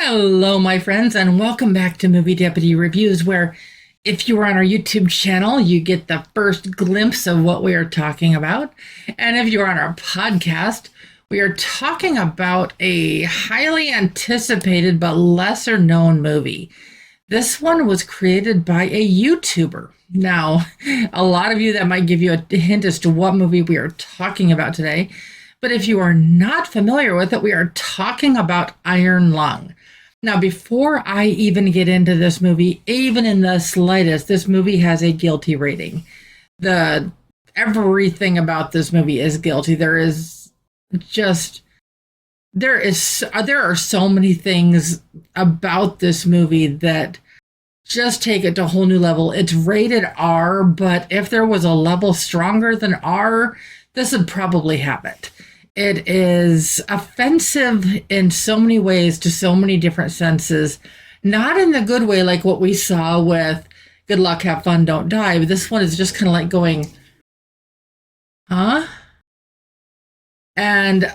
Hello, my friends, and welcome back to Movie Deputy Reviews, where if you are on our YouTube channel, you get the first glimpse of what we are talking about. And if you're on our podcast, we are talking about a highly anticipated but lesser known movie. This one was created by a YouTuber. Now, a lot of you that might give you a hint as to what movie we are talking about today. But if you are not familiar with it, we are talking about Iron Lung. Now, before I even get into this movie, even in the slightest, this movie has a guilty rating. Everything about this movie is guilty. There are so many things about this movie that just take it to a whole new level. It's rated R, but if there was a level stronger than R, this would probably have it. It is offensive in so many ways to so many different senses, not in the good way like what we saw with Good Luck, Have Fun, Don't Die, but this one is just kind of like going, huh? And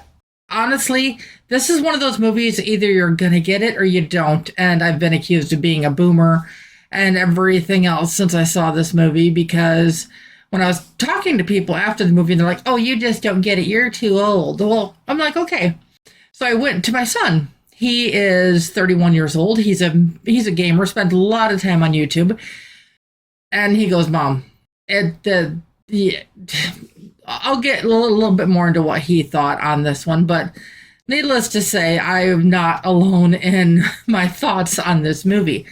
honestly, this is one of those movies, either you're going to get it or you don't, and I've been accused of being a boomer and everything else since I saw this movie, because when I was talking to people after the movie, they're like, oh, you just don't get it. You're too old. Well, I'm like, okay. So I went to my son. He is 31 years old. He's a gamer, spent a lot of time on YouTube. And he goes, Mom, I'll get a little bit more into what he thought on this one. But needless to say, I'm not alone in my thoughts on this movie.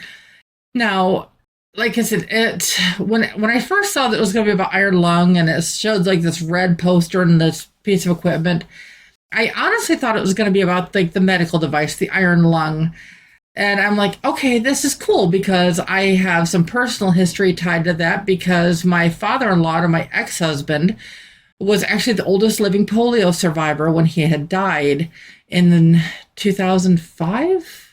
Now, like I said, when I first saw that it was going to be about Iron Lung and it showed like this red poster and this piece of equipment, I honestly thought it was going to be about like the medical device, the Iron Lung. And I'm like, okay, this is cool because I have some personal history tied to that because my father-in-law to my ex-husband was actually the oldest living polio survivor when he had died in 2005.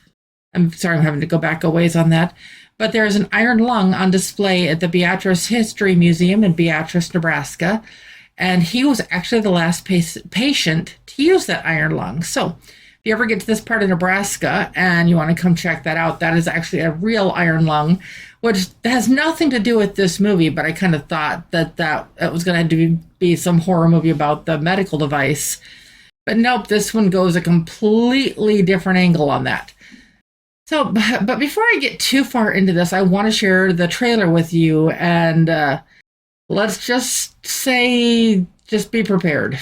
I'm sorry, I'm having to go back a ways on that. But there is an iron lung on display at the Beatrice History Museum in Beatrice, Nebraska. And he was actually the last patient to use that iron lung. So if you ever get to this part of Nebraska and you want to come check that out, that is actually a real iron lung, which has nothing to do with this movie. But I kind of thought that was going to be some horror movie about the medical device. But nope, this one goes a completely different angle on that. So, but before I get too far into this, I want to share the trailer with you, and let's just say, just be prepared.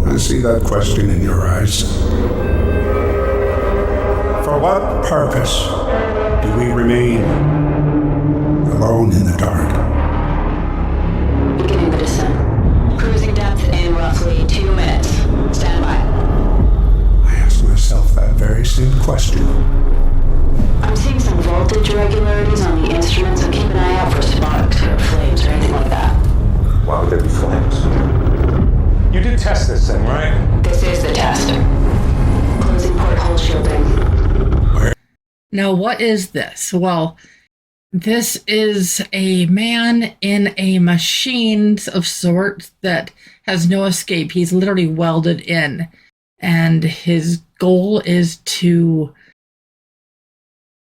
I see that question in your eyes. For what purpose do we remain alone in the dark? Beginning the descent. Cruising depth in roughly 2 minutes. Stand by. I ask myself that very same question. I'm seeing some voltage irregularities on the instruments, so keep an eye out for sparks or flames or anything like that. Why would there be flames? You did test this thing, right? This is the test. Closing porthole shielding. Now, what is this? Well, this is a man in a machine of sorts that has no escape. He's literally welded in. And his goal is to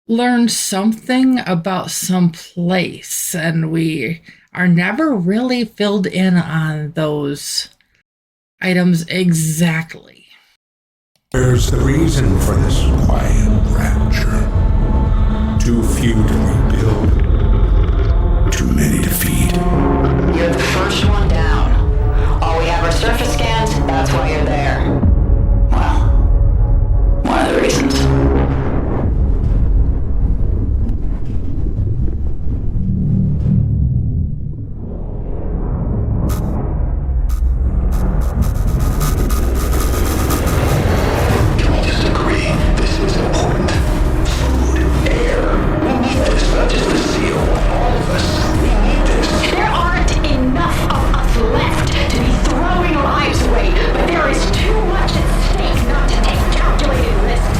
learn something about some place. And we are never really filled in on those items exactly. There's the reason for this quiet rapture. Too few to rebuild, too many to feed. You're the first one down. All we have are surface scans, that's why you're there. Well, one of the reasons. Can we just agree this is important? Food, air, we need this, not just the seal. All of us, we need this. There aren't enough of us left to be throwing lives away, but there is too much at stake not to take calculated risks.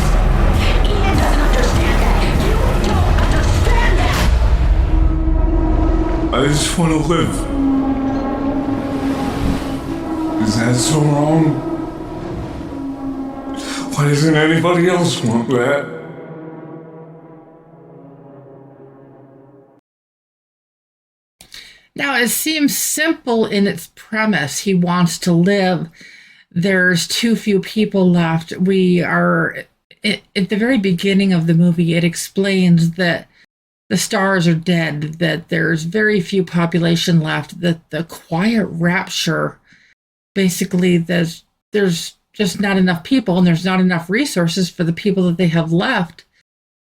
Ian doesn't understand that. You don't understand that. I just want to live. Is that so wrong? Why doesn't anybody else want that? Now, it seems simple in its premise. He wants to live. There's too few people left. We are, at the very beginning of the movie, it explains that the stars are dead, that there's very few population left, that the quiet rapture, basically, there's just not enough people and there's not enough resources for the people that they have left.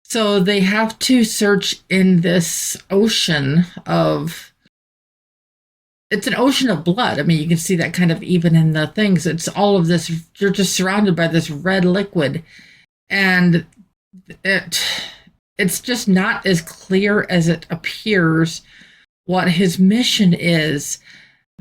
So they have to search in this ocean of, it's an ocean of blood. I mean, you can see that kind of even in the things. It's all of this, you're just surrounded by this red liquid. And it's just not as clear as it appears what his mission is.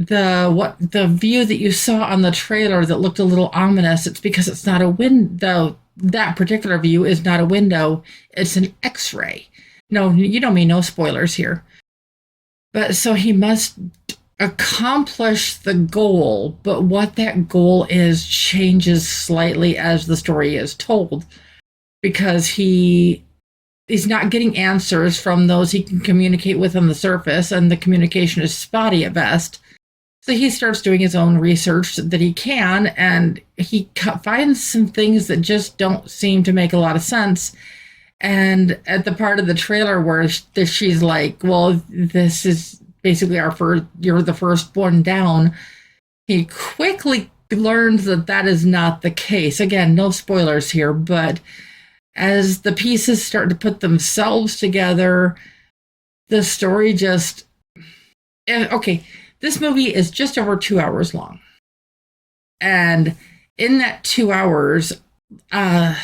The view that you saw on the trailer that looked a little ominous, it's because it's not a window. That particular view is not a window. It's an X-ray. No, you don't mean no spoilers here. But so he must accomplish the goal, but what that goal is changes slightly as the story is told, because he's not getting answers from those he can communicate with on the surface, and the communication is spotty at best. So he starts doing his own research that he can, and he finds some things that just don't seem to make a lot of sense. And at the part of the trailer where she's like, well, this is basically you're the first one down, he quickly learns that that is not the case. Again, no spoilers here, but as the pieces start to put themselves together, the story just... Okay, this movie is just over 2 hours long. And in that 2 hours, you're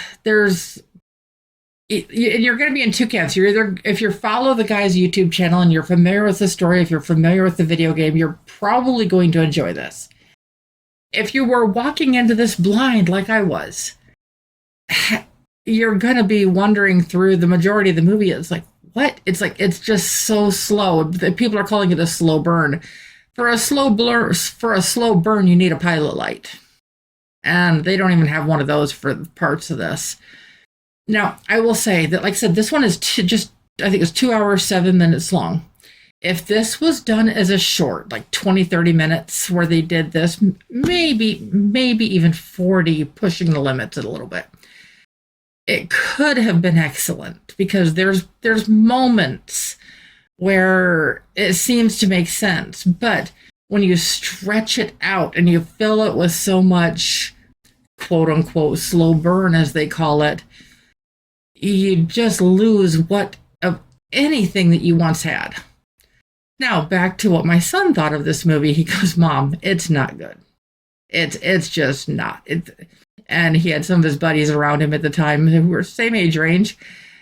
going to be in two camps. You're either, if you follow the guy's YouTube channel and you're familiar with the story, if you're familiar with the video game, you're probably going to enjoy this. If you were walking into this blind like I was, you're going to be wondering through the majority of the movie. It's like, what? It's like, it's just so slow. People are calling it a slow burn. For a slow burn, you need a pilot light. And they don't even have one of those for parts of this. Now, I will say that, like I said, this one is I think it's 2 hours, 7 minutes long. If this was done as a short, like 20, 30 minutes, where they did this, maybe even 40, pushing the limits a little bit, it could have been excellent, because there's moments where it seems to make sense. But when you stretch it out and you fill it with so much, quote unquote, slow burn, as they call it, you just lose what of anything that you once had. Now, back to what my son thought of this movie. He goes, Mom, it's not good. It's just not. And he had some of his buddies around him at the time who were same age range.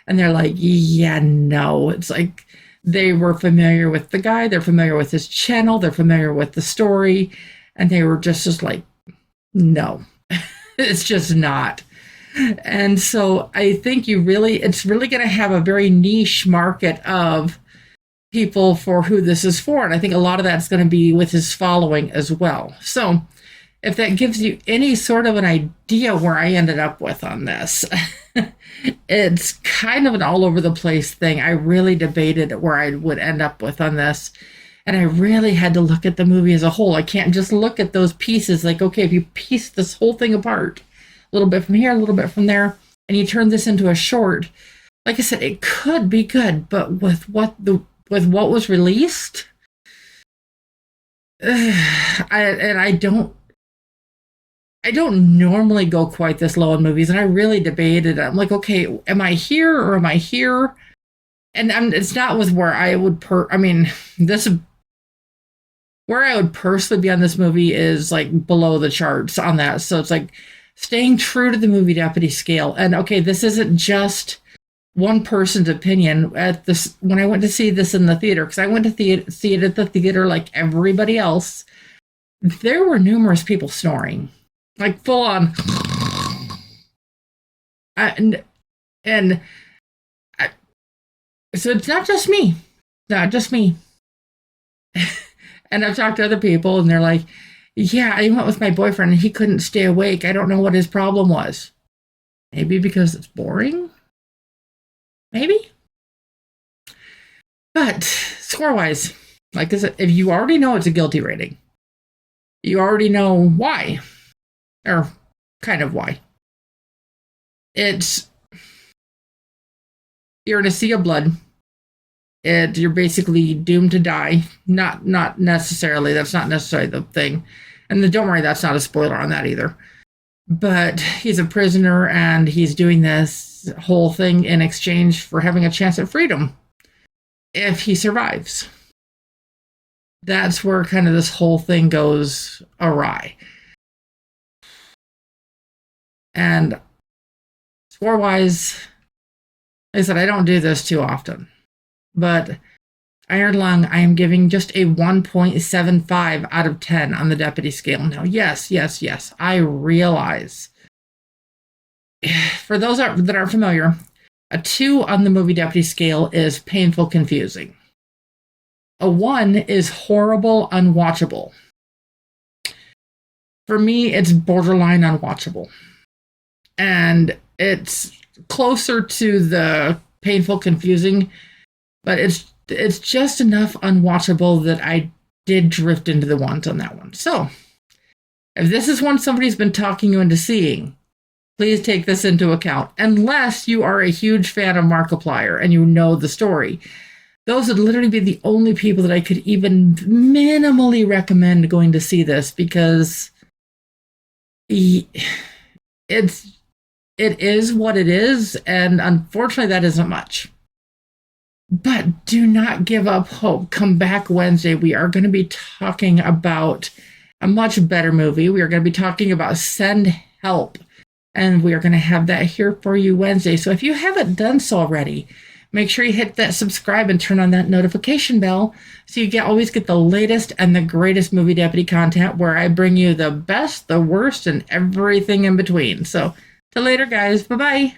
And they're like, yeah, no. It's like they were familiar with the guy. They're familiar with his channel. They're familiar with the story. And they were just like, no, it's just not. And so I think it's really going to have a very niche market of people for who this is for. And I think a lot of that's going to be with his following as well. So if that gives you any sort of an idea where I ended up with on this, it's kind of an all over the place thing. I really debated where I would end up with on this. And I really had to look at the movie as a whole. I can't just look at those pieces like, okay, if you piece this whole thing apart, a little bit from here, a little bit from there, and you turn this into a short, like I said, it could be good, but with what was released, I don't normally go quite this low in movies, and I really debated. I'm like, okay, am I here or am I here? And it's not with where I would where I would personally be on this movie is like below the charts on that. So it's like staying true to the movie Deputy scale. And okay, this isn't just one person's opinion. At this, when I went to see this in the theater, because I went to see it at the theater like everybody else, there were numerous people snoring, like full on, so it's not just me, And I've talked to other people, and they're like, yeah, I went with my boyfriend and he couldn't stay awake. I don't know what his problem was. Maybe because it's boring? Maybe? But score-wise, like I said, if you already know it's a guilty rating, you already know why. Or kind of why. You're in a sea of blood. You're basically doomed to die. Not necessarily. That's not necessarily the thing. And don't worry, that's not a spoiler on that either. But he's a prisoner and he's doing this whole thing in exchange for having a chance at freedom if he survives. That's where kind of this whole thing goes awry. And score-wise, like I said, I don't do this too often. But Iron Lung, I am giving just a 1.75 out of 10 on the deputy scale. Now, yes, I realize. For those that aren't familiar, a 2 on the movie deputy scale is painful, confusing. A 1 is horrible, unwatchable. For me, it's borderline unwatchable. And it's closer to the painful, confusing, but it's just enough unwatchable that I did drift into the ones on that one. So, if this is one somebody's been talking you into seeing, please take this into account. Unless you are a huge fan of Markiplier and you know the story. Those would literally be the only people that I could even minimally recommend going to see this, because it is what it is, and unfortunately that isn't much. But do not give up hope. Come back Wednesday. We are going to be talking about a much better movie. We are going to be talking about Send Help, and we are going to have that here for you Wednesday. So if you haven't done so already, make sure you hit that subscribe and turn on that notification bell so you always get the latest and the greatest Movie Deputy content, where I bring you the best, the worst, and everything in between. So till later, guys. Bye-bye.